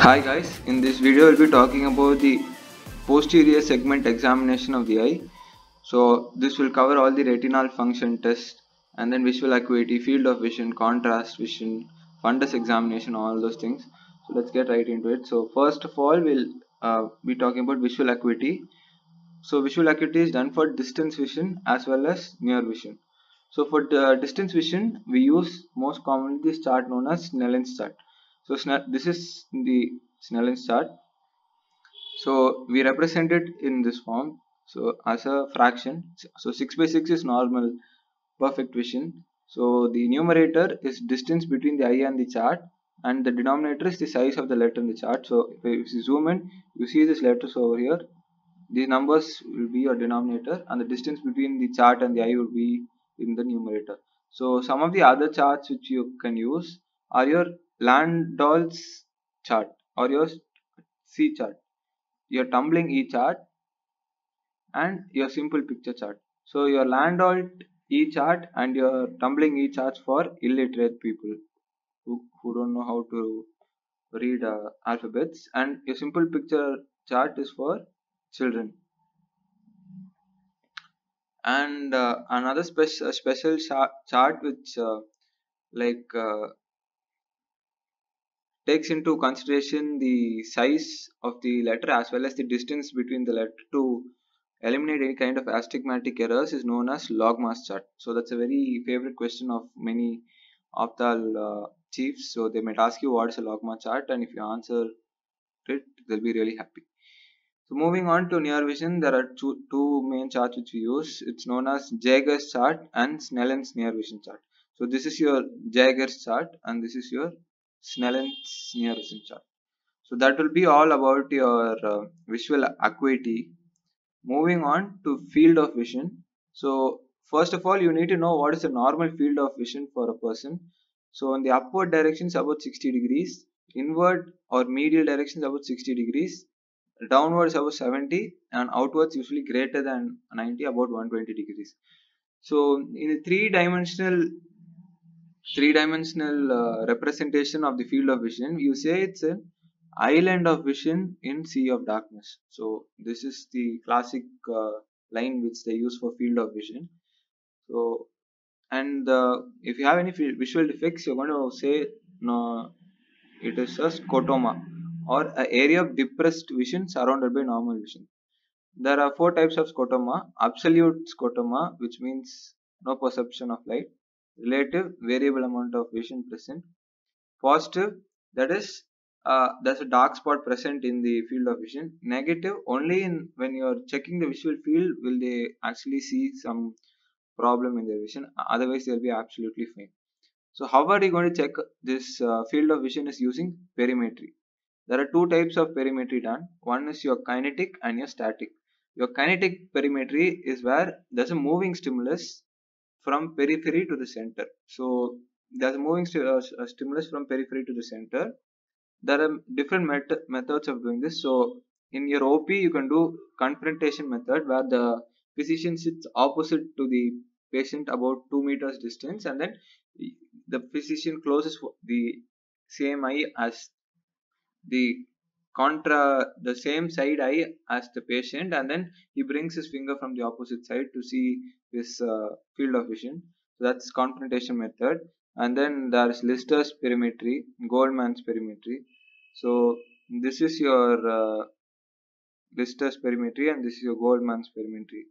Hi guys, in this video we'll be talking about the posterior segment examination of the eye. So this will cover all the retinal function test and then visual acuity, field of vision, contrast vision, fundus examination, all those things. So let's get right into it. So first of all we'll be talking about visual acuity. So visual acuity is done for distance vision as well as near vision. So for the distance vision, we use most commonly this chart known as Snellen's chart. So this is the Snellen's chart. So we represent it in this form. So as a fraction. So 6 by 6 is normal perfect vision. So the numerator is distance between the eye and the chart, and the denominator is the size of the letter in the chart. So if you zoom in, you see these letters over here. These numbers will be your denominator, and the distance between the chart and the eye will be in the numerator. So some of the other charts which you can use are your Landau's chart or your C chart, your tumbling E chart, and your simple picture chart. So your Landau E chart and your tumbling E charts for illiterate people who don't know how to read alphabets, and your simple picture chart is for children. And another special chart which takes into consideration the size of the letter as well as the distance between the letter to eliminate any kind of astigmatic errors is known as logMAS chart. So that's a very favorite question of many optal chiefs. So they might ask you what is a logMAS chart, and if you answer it, they'll be really happy. So moving on to near vision, there are two main charts which we use. It's known as Jaeger's chart and Snellen's near vision chart. So this is your Jaeger's chart and this is your Snellen's near vision chart. So that will be all about your visual acuity. Moving on to field of vision. So first of all, you need to know what is the normal field of vision for a person. So in the upward direction is about 60 degrees, inward or medial direction is about 60 degrees, downwards about 70, and outwards usually greater than 90, about 120 degrees. So in a three dimensional representation of the field of vision, you say it's an island of vision in sea of darkness. So this is the classic line which they use for field of vision. So and if you have any visual defects, you're going to say no, it is a scotoma or an area of depressed vision surrounded by normal vision. There are four types of scotoma: absolute scotoma, which means no perception of light; relative, variable amount of vision present; positive, that is there's a dark spot present in the field of vision; negative, only in when you're checking the visual field will they actually see some problem in their vision, otherwise they'll be absolutely fine. So how are you going to check this field of vision is using perimetry. There are two types of perimetry done. One is your kinetic and your static. Your kinetic perimetry is where there's a moving stimulus from periphery to the center. So there's a moving stimulus from periphery to the center. There are different methods of doing this. So in your OP, you can do confrontation method where the physician sits opposite to the patient about 2 meters distance, and then the physician closes the same eye as the the same side eye as the patient, and then he brings his finger from the opposite side to see his field of vision. So that's confrontation method. And then there's Lister's perimetry, Goldman's perimetry. So this is your Lister's perimetry and this is your Goldman's perimetry.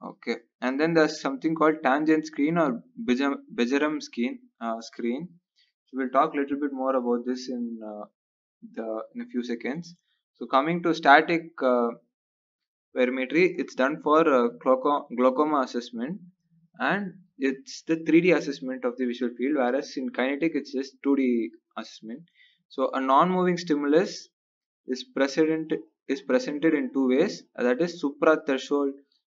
Okay, and then there's something called tangent screen or Bejerem screen. So we'll talk a little bit more about this in a few seconds. So coming to static perimetry, it's done for glaucoma assessment, and it's the 3D assessment of the visual field, whereas in kinetic it's just 2D assessment. So a non-moving stimulus is presented in two ways. That is supra-threshold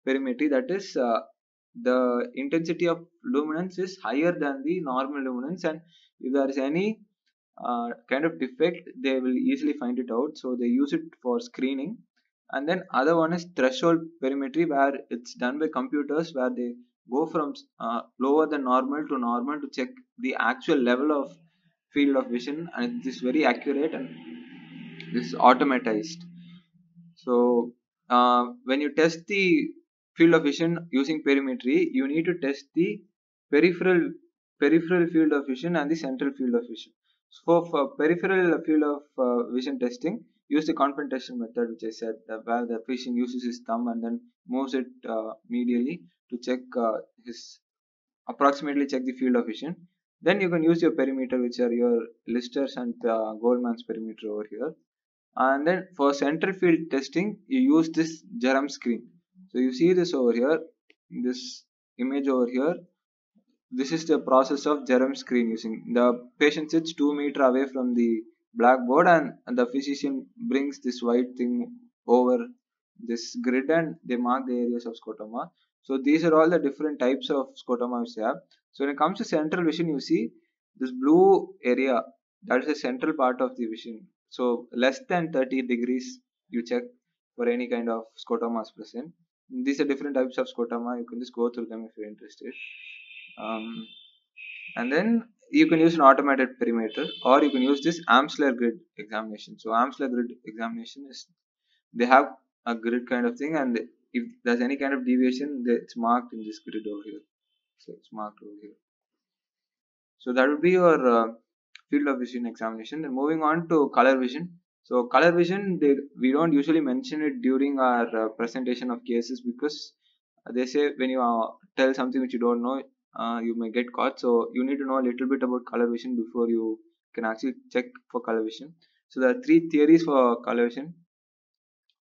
perimetry. That is the intensity of luminance is higher than the normal luminance, and if there is any kind of defect, they will easily find it out. So they use it for screening. And then other one is threshold perimetry, where it's done by computers, where they go from lower than normal to normal to check the actual level of field of vision, and it is very accurate and this is automatized. So when you test the field of vision using perimetry, you need to test the peripheral peripheral field of vision and the central field of vision. So for peripheral field of vision testing, use the confrontation method, which I said, where the patient uses his thumb and then moves it medially to check his approximately check the field of vision. Then you can use your perimeter, which are your Lister's and Goldman's perimeter over here. And then for central field testing, you use this Jerem screen. So you see this over here, this image over here. This is the process of Jerem screen using. The patient sits 2 meters away from the blackboard, and the physician brings this white thing over this grid and they mark the areas of scotoma. So these are all the different types of scotoma we have. So when it comes to central vision, you see this blue area, that is the central part of the vision. So less than 30 degrees you check for any kind of scotoma is present. These are different types of scotoma. You can just go through them if you're interested. Um, and then you can use an automated perimeter, or you can use this Amsler grid examination. So Amsler grid examination is, they have a grid kind of thing, and if there's any kind of deviation, it's marked in this grid over here. So it's marked over here. So that would be your field of vision examination. Then moving on to color vision. So color vision, we don't usually mention it during our presentation of cases, because they say when you tell something which you don't know, you may get caught. So you need to know a little bit about color vision before you can actually check for color vision. So there are three theories for color vision.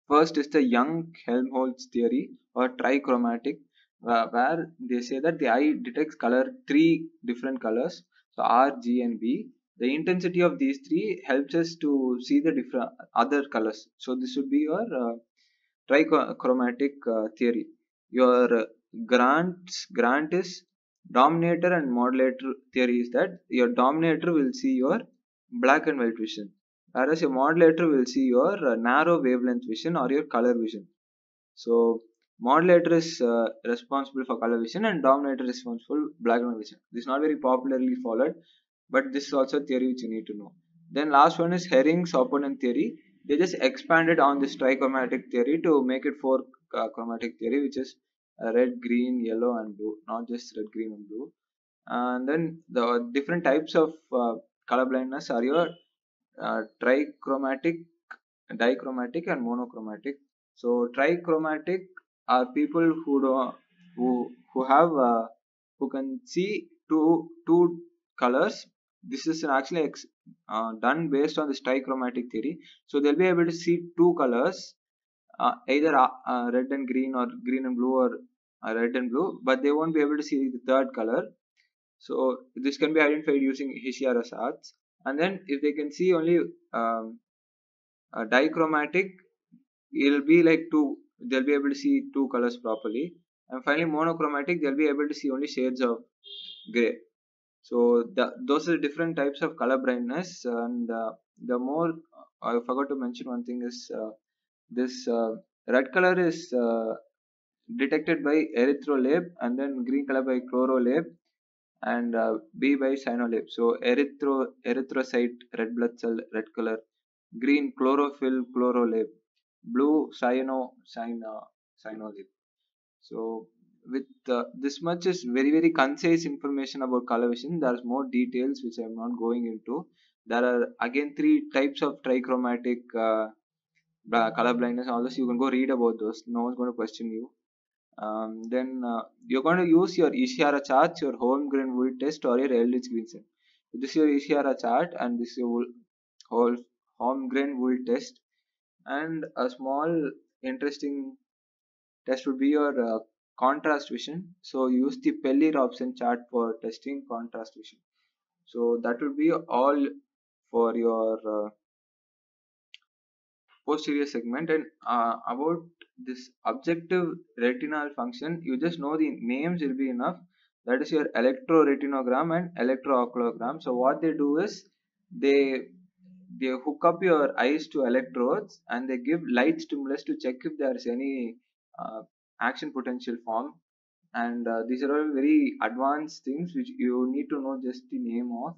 First is the Young-Helmholtz theory, or trichromatic, where they say that the eye detects color, three different colors, so R, G, and B. The intensity of these three helps us to see the different other colors. So this would be your trichromatic theory. Your grant is dominator and modulator theory is that your dominator will see your black and white vision, whereas your modulator will see your narrow wavelength vision or your color vision. So modulator is responsible for color vision and dominator is responsible for black and white vision. This is not very popularly followed, but this is also a theory which you need to know. Then last one is Herring's opponent theory. They just expanded on this trichromatic theory to make it four chromatic theory, which is red, green, yellow, and blue, not just red, green, and blue. And then the different types of color blindness are your trichromatic, dichromatic, and monochromatic. So trichromatic are people who do, who have who can see two colors. This is actually done based on this trichromatic theory. So they'll be able to see two colors, either red and green, or green and blue, or red and blue, but they won't be able to see the third color. So this can be identified using Hishihara charts. And then if they can see only dichromatic, it'll be like two. They'll be able to see two colors properly. And finally, monochromatic, they'll be able to see only shades of gray. So those are the different types of color blindness. And the more I forgot to mention one thing is this red color is detected by erythrolab, and then green color by chlorolab, and B by cyanolab. So erythrocyte, red blood cell, red color; green chlorophyll, chlorolab; blue cyanolab. So with this much is very concise information about color vision. There's more details which I'm not going into. There are again three types of trichromatic color blindness. All this you can go read about those. No one's going to question you. Then you're going to use your Ishihara chart, your Holmgren Wood test, or your Eldridge Greenson. This is your Ishihara chart, and this is your whole Holmgren Wood test. And a small interesting test would be your contrast vision. So use the Pelly-Robson chart for testing contrast vision. So that would be all for your posterior segment. And about this objective retinal function, you just know the names will be enough. That is your electroretinogram and electrooculogram. So what they do is they hook up your eyes to electrodes, and they give light stimulus to check if there is any action potential form. And these are all very advanced things which you need to know just the name of.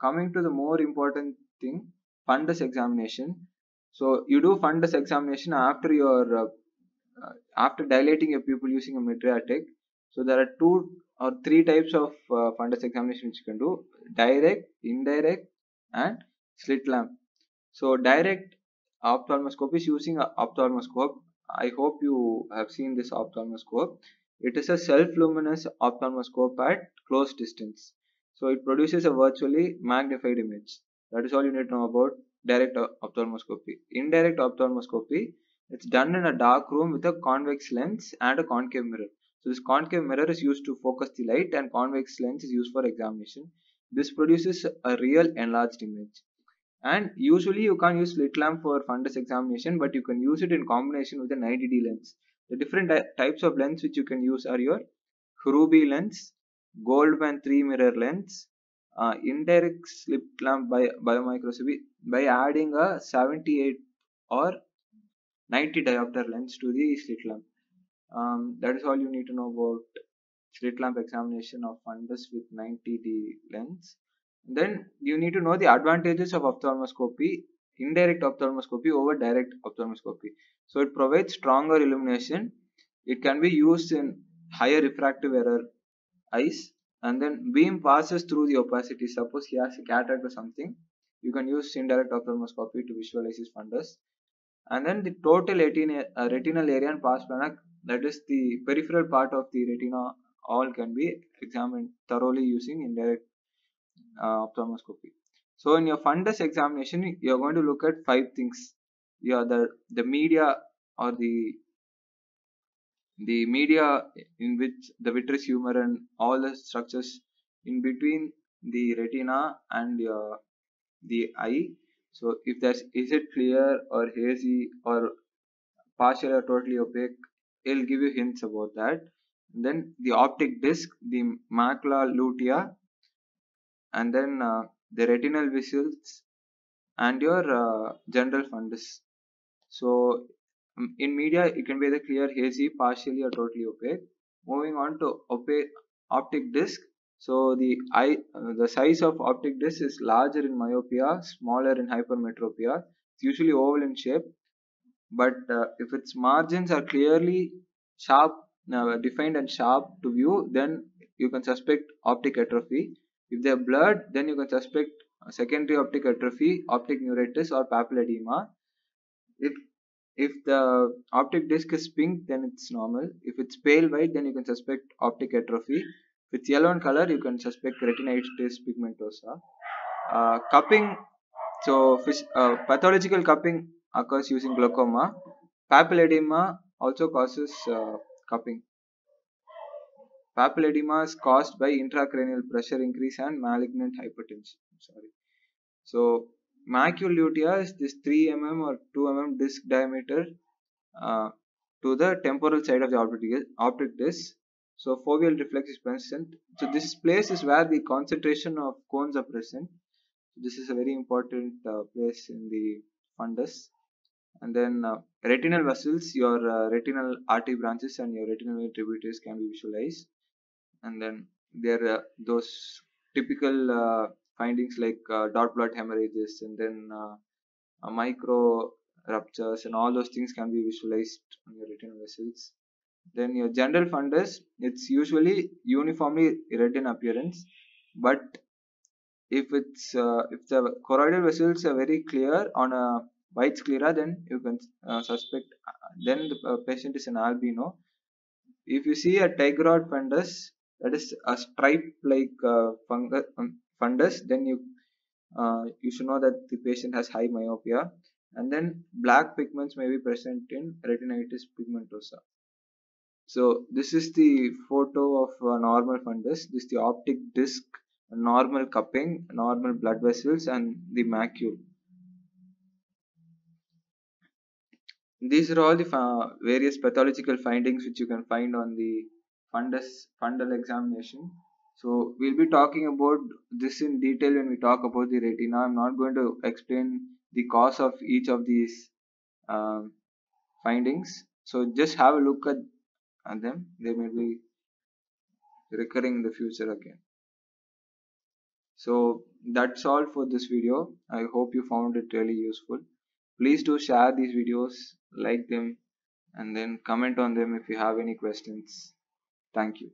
Coming to the more important thing, fundus examination. So you do fundus examination after your after dilating your pupil using a Mydriatic. So there are two or three types of fundus examination which you can do: direct, indirect, and slit lamp. So direct ophthalmoscopy is using a ophthalmoscope. I hope you have seen this ophthalmoscope. It is a self-luminous ophthalmoscope at close distance. So it produces a virtually magnified image. That is all you need to know about direct ophthalmoscopy. Indirect ophthalmoscopy, it's done in a dark room with a convex lens and a concave mirror. So this concave mirror is used to focus the light and convex lens is used for examination. This produces a real enlarged image. And usually you can't use slit lamp for fundus examination, but you can use it in combination with a 90D lens. The different types of lens which you can use are your Ruby lens, Goldman 3 mirror lens, indirect slit lamp by biomicroscopy by adding a 78 or 90 diopter lens to the slit lamp. That is all you need to know about slit lamp examination of fundus with 90D lens. Then you need to know the advantages of ophthalmoscopy, indirect ophthalmoscopy over direct ophthalmoscopy. So it provides stronger illumination. It can be used in higher refractive error eyes, and then beam passes through the opacity. Suppose he has a cataract or something, you can use indirect ophthalmoscopy to visualize his fundus. And then the total retinal area and pars plana, that is the peripheral part of the retina, all can be examined thoroughly using indirect ophthalmoscopy. So in your fundus examination, you are going to look at five things. Yeah, the media or the media in which the vitreous humor and all the structures in between the retina and the eye. So if there's, is it clear or hazy or partial or totally opaque, it'll give you hints about that. Then the optic disc, the macula lutea, and then the retinal vessels and your general fundus. So in media, it can be either clear, hazy, partially or totally opaque. Moving on to opaque optic disc. So the size of optic disc is larger in myopia, smaller in hypermetropia. It's usually oval in shape, but if its margins are clearly sharp, defined and sharp to view, then you can suspect optic atrophy. If they are blurred, then you can suspect secondary optic atrophy, optic neuritis or papilledema. If if the optic disc is pink, then it's normal. If it's pale white, then you can suspect optic atrophy. If it's yellow in color, you can suspect retinitis pigmentosa. Cupping, so pathological cupping occurs using glaucoma. Papilledema also causes cupping. Papilledema is caused by intracranial pressure increase and malignant hypertension. Sorry. So macule lutea is this 3 mm or 2 mm disc diameter to the temporal side of the optic disc. So foveal reflex is present. So this place is where the concentration of cones are present. This is a very important place in the fundus. And then retinal vessels, your retinal artery branches and your retinal vein tributaries can be visualized. And then there are those typical findings like dot plot hemorrhages, and then micro ruptures, and all those things can be visualized on your retinal vessels. Then your general fundus, it's usually uniformly red in appearance, but if the choroidal vessels are very clear on a white sclera, then you can suspect then the patient is an albino. If you see a tigerrod fundus, that is a stripe like fundus, then you should know that the patient has high myopia. And then black pigments may be present in retinitis pigmentosa. So this is the photo of a normal fundus. This is the optic disc, normal cupping, normal blood vessels, and the macule. These are all the various pathological findings which you can find on the fundal examination. So we'll be talking about this in detail when we talk about the retina. I'm not going to explain the cause of each of these um, findings. So just have a look at them. They may be recurring in the future again. So That's all for this video. I hope you found it really useful. Please do share these videos, like them, and then comment on them if you have any questions. Thank you.